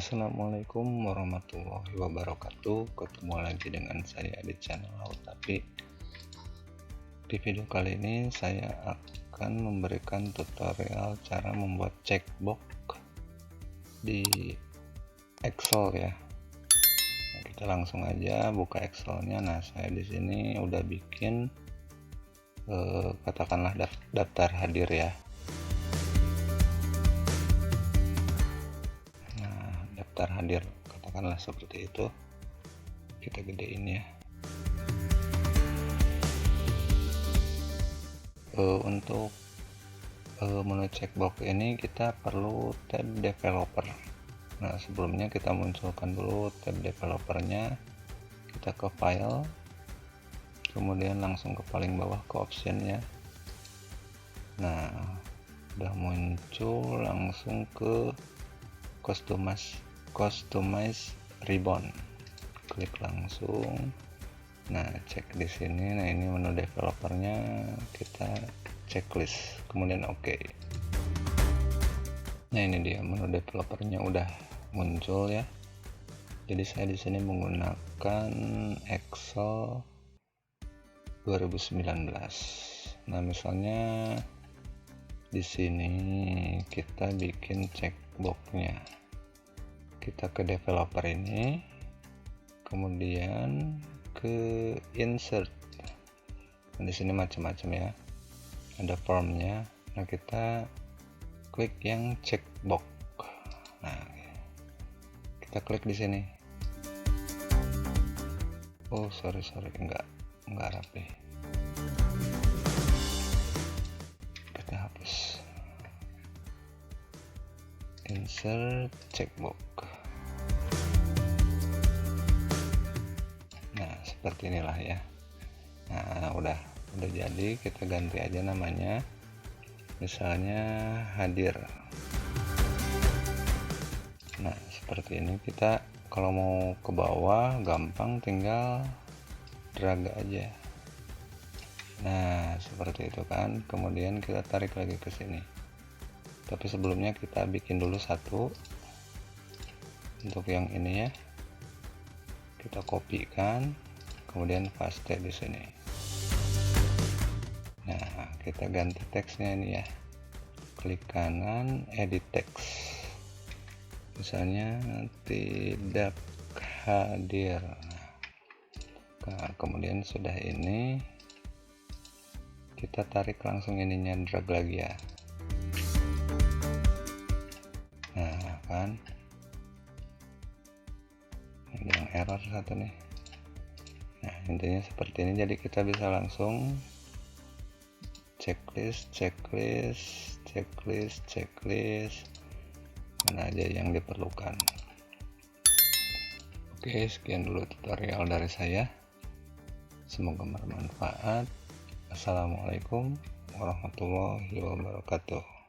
Assalamualaikum warahmatullahi wabarakatuh. Ketemu lagi dengan saya di channel Laut Tapi. Di video kali ini saya akan memberikan tutorial cara membuat checkbox di Excel ya. Nah, kita langsung aja buka Excelnya. Nah, saya di sini udah bikin katakanlah daftar hadir ya. Daftar hadir katakanlah seperti itu, kita gedein ya. Untuk menu checkbox ini kita perlu tab developer. Nah, sebelumnya kita munculkan dulu tab developernya, kita ke file, kemudian langsung ke paling bawah ke option ya. Nah, udah muncul, langsung ke customize ribbon, klik langsung. Nah, cek di sini. Nah, ini menu developernya, kita checklist, kemudian oke. Nah, ini dia menu developernya udah muncul ya. Jadi saya di sini menggunakan Excel 2019. Nah, misalnya di sini kita bikin checkboxnya, kita ke developer ini, kemudian ke insert. Nah, di sini macam-macam ya, ada formnya. Nah, kita klik yang checkbox. Nah, kita klik di sini. Oh, sorry, enggak rapi. Kita hapus. Insert checkbox. Nah, seperti inilah ya. Nah, udah jadi, kita ganti aja namanya, misalnya hadir. Nah, seperti ini. Kita kalau mau ke bawah gampang, tinggal drag aja. Nah, seperti itu kan. Kemudian kita tarik lagi ke sini, tapi sebelumnya kita bikin dulu satu untuk yang ini ya. Kita kopikan, kemudian paste di sini. Nah, kita ganti teksnya ini ya, klik kanan, edit teks, misalnya tidak hadir. Nah, kemudian sudah ini, kita tarik langsung ininya, drag lagi ya. Nah kan, ini yang error satu nih. Nah, intinya seperti ini. Jadi kita bisa langsung checklist, mana aja yang diperlukan. Oke, sekian dulu tutorial dari saya, semoga bermanfaat. Assalamualaikum warahmatullahi wabarakatuh.